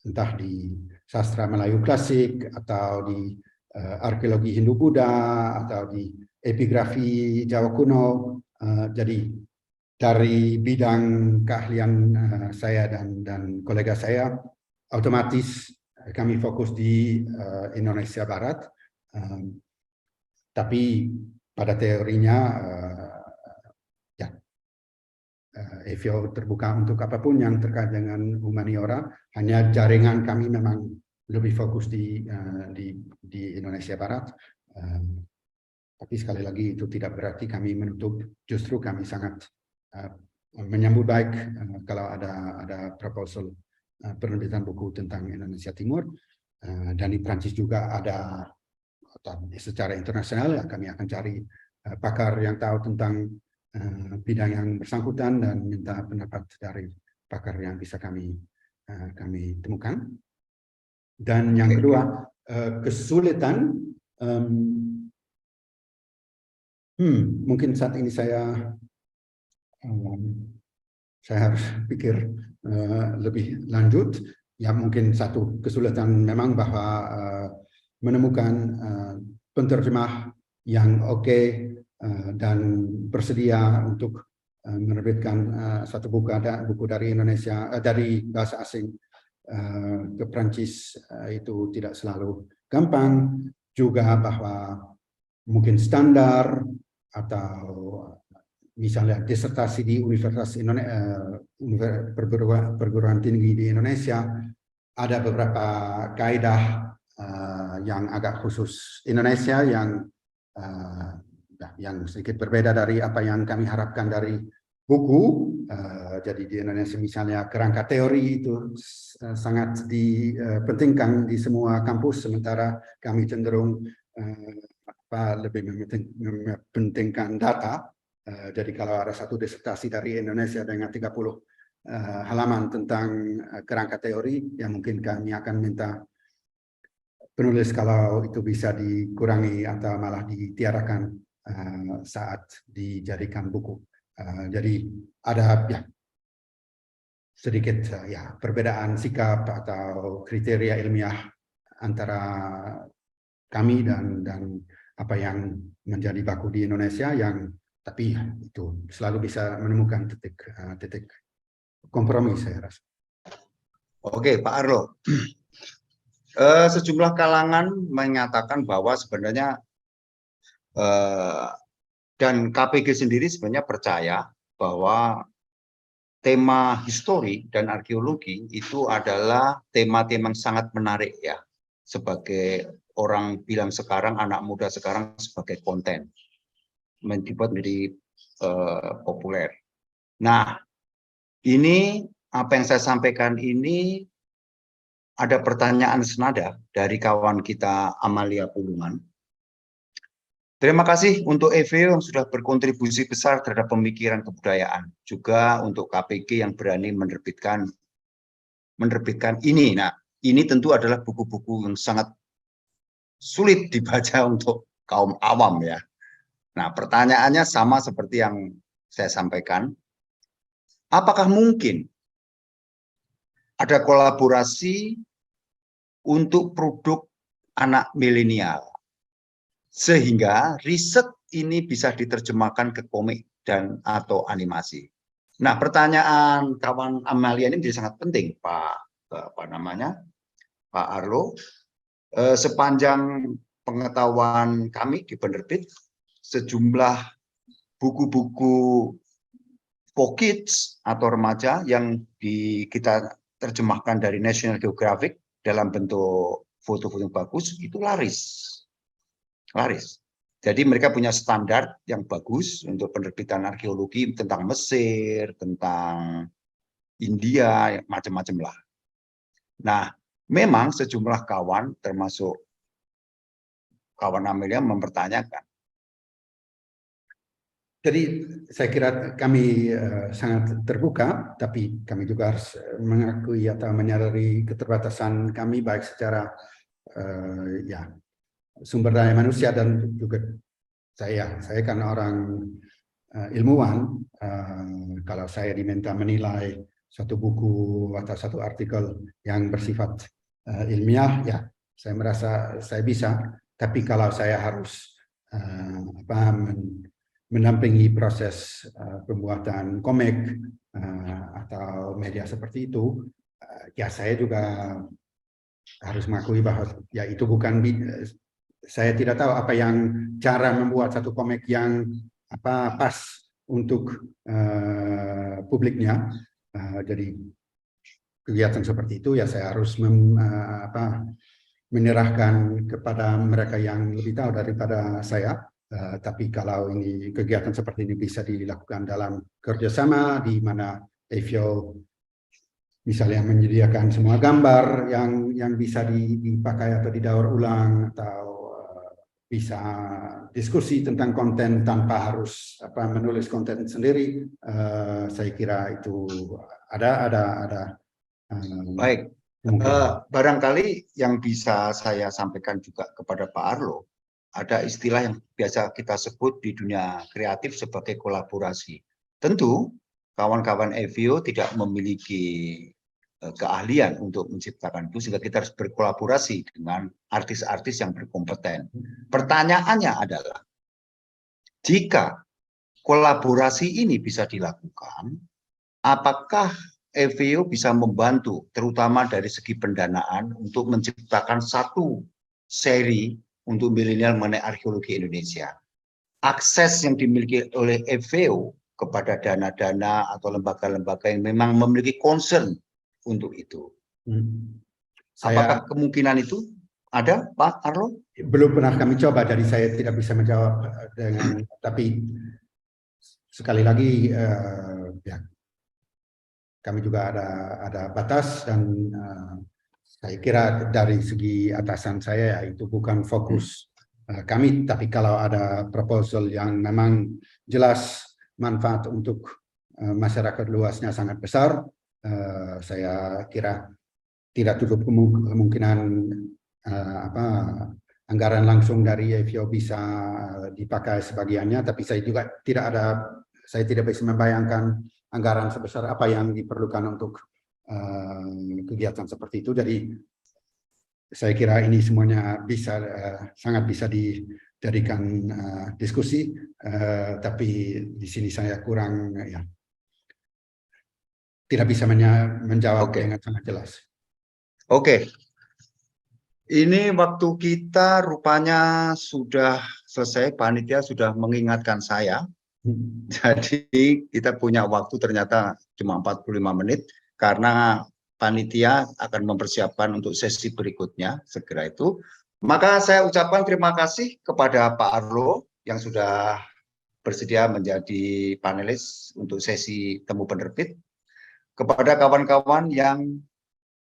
entah di sastra Melayu klasik atau di arkeologi Hindu-Buddha atau di epigrafi Jawa kuno. Jadi dari bidang keahlian saya dan kolega saya, otomatis kami fokus di Indonesia Barat. Tapi pada teorinya EFIO terbuka untuk apapun yang terkait dengan humaniora. Hanya jaringan kami memang lebih fokus di Indonesia Barat. Tapi sekali lagi itu tidak berarti kami menutup. Justru kami sangat menyambut baik kalau ada proposal penerbitan buku tentang Indonesia Timur. Dan di Prancis juga ada secara internasional ya, kami akan cari pakar yang tahu tentang bidang yang bersangkutan dan minta pendapat dari pakar yang bisa kami temukan. Dan yang kedua, kesulitan mungkin saat ini saya harus pikir lebih lanjut. Ya mungkin satu kesulitan memang bahwa menemukan penterjemah yang oke dan bersedia untuk menerbitkan satu buku dari Indonesia dari bahasa asing ke Prancis itu tidak selalu gampang. Juga bahwa mungkin standar atau misalnya disertasi di Universitas perguruan tinggi di Indonesia, ada beberapa kaidah yang agak khusus Indonesia yang sedikit berbeda dari apa yang kami harapkan dari buku. Jadi di Indonesia misalnya kerangka teori itu sangat dipentingkan di semua kampus, sementara kami cenderung lebih mementingkan data. Jadi kalau ada satu disertasi dari Indonesia dengan 30 halaman tentang kerangka teori, ya mungkin kami akan minta penulis kalau itu bisa dikurangi atau malah ditiadakan saat dijadikan buku. Jadi ada ya sedikit perbedaan sikap atau kriteria ilmiah antara kami dan apa yang menjadi baku di Indonesia, yang tapi itu selalu bisa menemukan titik kompromi saya rasa. Oke, Pak Arlo. Sejumlah kalangan menyatakan bahwa sebenarnya dan KPG sendiri sebenarnya percaya bahwa tema histori dan arkeologi itu adalah tema-tema yang sangat menarik ya, sebagai orang bilang sekarang, anak muda sekarang sebagai konten, dibuat menjadi populer. Nah, ini apa yang saya sampaikan ini ada pertanyaan senada dari kawan kita Amalia Pulungan. Terima kasih untuk EVO yang sudah berkontribusi besar terhadap pemikiran kebudayaan, juga untuk KPG yang berani menerbitkan ini. Nah, ini tentu adalah buku-buku yang sangat sulit dibaca untuk kaum awam ya. Nah, pertanyaannya sama seperti yang saya sampaikan. Apakah mungkin ada kolaborasi untuk produk anak milenial sehingga riset ini bisa diterjemahkan ke komik dan atau animasi? Nah, pertanyaan kawan Amalia ini menjadi sangat penting, Pak Arlo. Sepanjang pengetahuan kami di penerbit, sejumlah buku-buku for kids atau remaja yang kita terjemahkan dari National Geographic dalam bentuk foto-foto yang bagus itu laris. Jadi mereka punya standar yang bagus untuk penerbitan arkeologi tentang Mesir, tentang India, macam-macam lah. Nah, memang sejumlah kawan termasuk kawan Amelia mempertanyakan. Jadi saya kira kami sangat terbuka, tapi kami juga harus mengakui atau menyadari keterbatasan kami baik secara sumber daya manusia dan juga saya kan orang ilmuwan. Kalau saya diminta menilai suatu buku atau satu artikel yang bersifat ilmiah, ya saya merasa saya bisa. Tapi kalau saya harus mendampingi proses pembuatan komik atau media seperti itu, ya saya juga harus mengakui bahwa ya itu bukan, saya tidak tahu apa yang cara membuat satu komik yang pas untuk publiknya. Jadi kegiatan seperti itu ya saya harus menyerahkan kepada mereka yang lebih tahu daripada saya. Tapi kalau ini kegiatan seperti ini bisa dilakukan dalam kerjasama di mana EVO misalnya menyediakan semua gambar yang bisa dipakai atau didaur ulang, atau bisa diskusi tentang konten tanpa harus menulis konten sendiri, saya kira itu ada. Baik, barangkali yang bisa saya sampaikan juga kepada Pak Arlo, ada istilah yang biasa kita sebut di dunia kreatif sebagai kolaborasi. Tentu kawan-kawan EVO tidak memiliki keahlian untuk menciptakan itu, sehingga kita harus berkolaborasi dengan artis-artis yang berkompeten. Pertanyaannya adalah, jika kolaborasi ini bisa dilakukan, apakah EVO bisa membantu, terutama dari segi pendanaan, untuk menciptakan satu seri untuk milenial mengenai arkeologi Indonesia? Akses yang dimiliki oleh EVO kepada dana-dana atau lembaga-lembaga yang memang memiliki concern untuk itu. Apakah kemungkinan itu ada, Pak Arlo? Belum pernah kami coba, jadi saya tidak bisa menjawab dengan, tapi sekali lagi ya, kami juga ada batas, dan saya kira dari segi atasan saya ya, itu bukan fokus kami, tapi kalau ada proposal yang memang jelas manfaat untuk masyarakat luasnya sangat besar, saya kira tidak tutup kemungkinan anggaran langsung dari EVO bisa dipakai sebagiannya, tapi saya juga saya tidak bisa membayangkan anggaran sebesar apa yang diperlukan untuk kegiatan seperti itu. Jadi saya kira ini semuanya sangat bisa dijadikan diskusi, tapi di sini saya kurang ya, tidak bisa menjawab dengan sangat jelas. Oke. Ini waktu kita rupanya sudah selesai, panitia sudah mengingatkan saya. Jadi kita punya waktu ternyata cuma 45 menit, karena panitia akan mempersiapkan untuk sesi berikutnya segera itu. Maka saya ucapkan terima kasih kepada Pak Arlo yang sudah bersedia menjadi panelis untuk sesi temu penerbit. Kepada kawan-kawan yang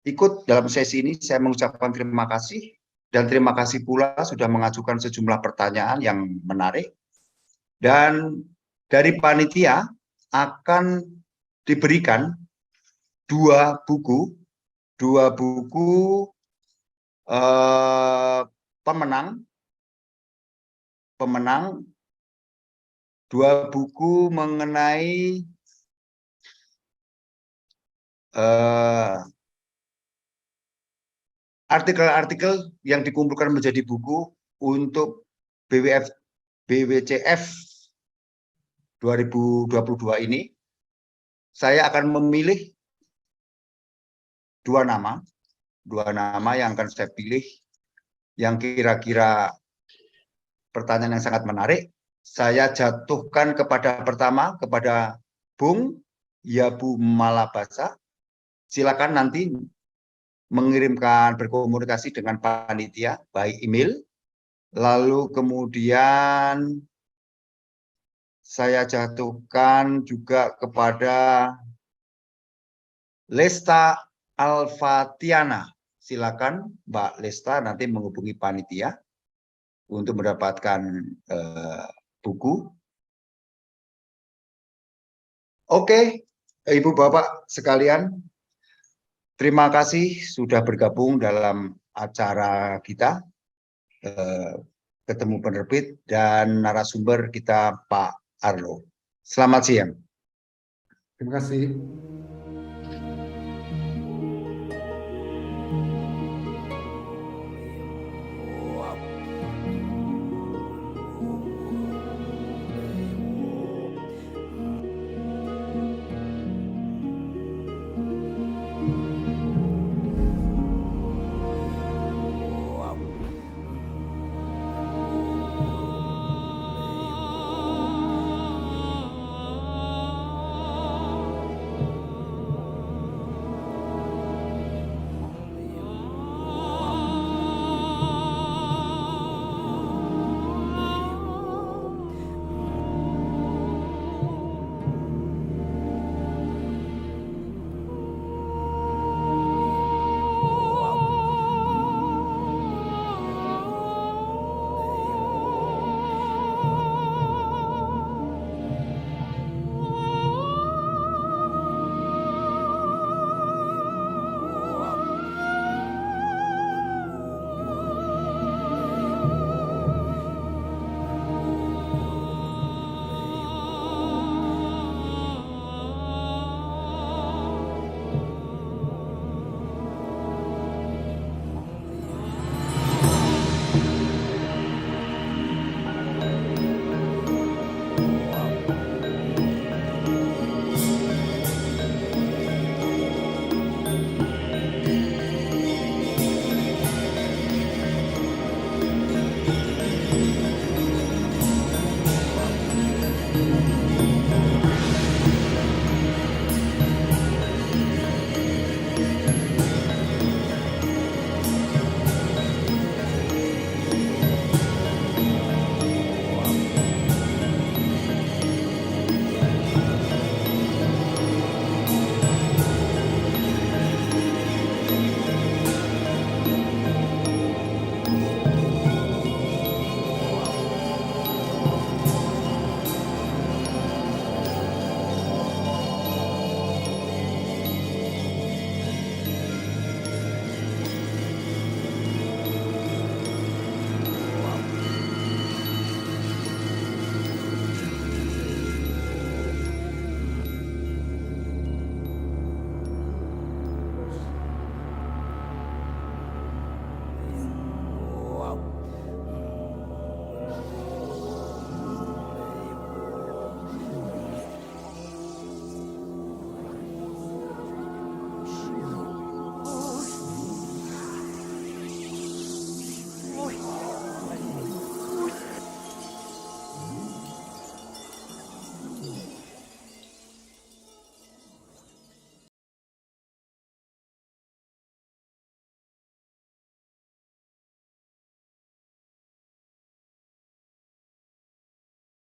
ikut dalam sesi ini, saya mengucapkan terima kasih. Dan terima kasih pula sudah mengajukan sejumlah pertanyaan yang menarik. Dan dari panitia akan diberikan dua buku pemenang, dua buku mengenai artikel-artikel yang dikumpulkan menjadi buku untuk BWCF 2022 ini. Saya akan memilih dua nama yang akan saya pilih, yang kira-kira pertanyaan yang sangat menarik. Saya jatuhkan pertama kepada Bung Yabu Malabasa. Silakan nanti mengirimkan berkomunikasi dengan panitia by email. Lalu kemudian saya jatuhkan juga kepada Lesta Alfatiana. Silakan Mbak Lesta nanti menghubungi panitia untuk mendapatkan buku. Oke, Ibu Bapak sekalian, terima kasih sudah bergabung dalam acara kita, ketemu penerbit, dan narasumber kita Pak Arlo. Selamat siang. Terima kasih.